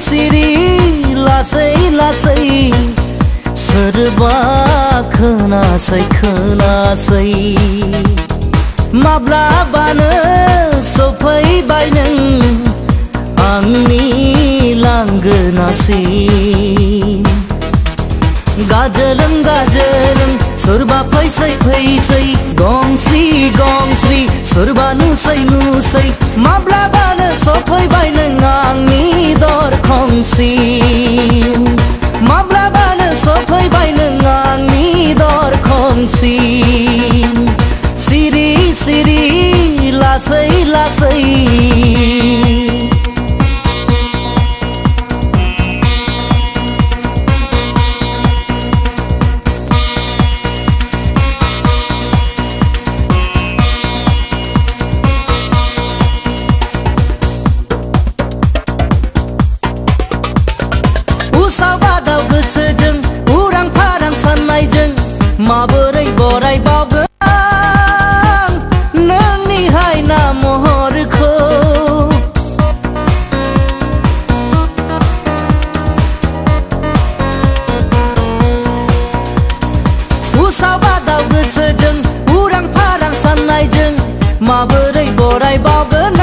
सिरि लासै लासै सोरबा खोनासै खोनासै माब्लाबानो सफैबाय नों आंनि लांगोनासिम गाजोलों गाजोलों सोरबा फैसै फैसै गंस्रि गंस्रि सोरबा नुसै नुसै माब्लाबानो सफैबाय नों आंनि दरखंसिम माब्लाबानो सफैबाय नों आंनि दरखंसिम सिरि सिरि लासै लासै उसाव-बादाव गोसोजों उरां फारां साननायजों माबोरै बरायबावगोन नोंनि हायना महरखौ उसाव-बादाव गोसोजों उरां फारां साननायजों माबोरै बरायबावगोन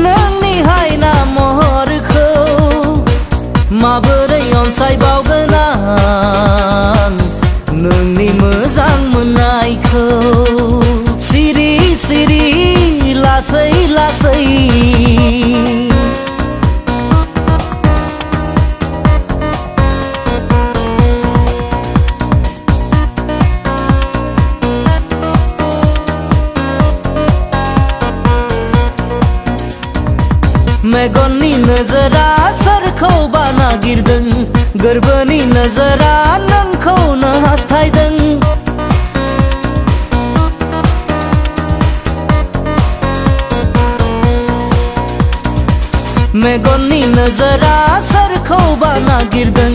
नोंनि हायना महरखौ माबोरै अनसायबावगोन आं नोंनि मोजां मोननायखौ सिरि सिरि लासै लासै मेगननि नोजोरा सोरखौबा नागिरदों गोरबोनि नोजोरा नोंखौनो हास्थायदों मेगननि नोजोरा सोरखौबा नागिरदों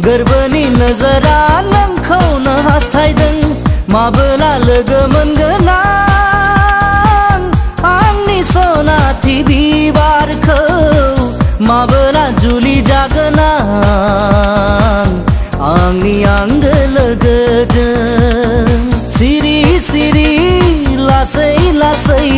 गोरबोनि नोजोरा नोंखौनो हास्थायदों माबोला लोगो मोनगोन आंनि सनाथि बिबारखौ माबोला जुलि जागोन आंनि आंगो लोगोजों सिरि सिरि लासै लासै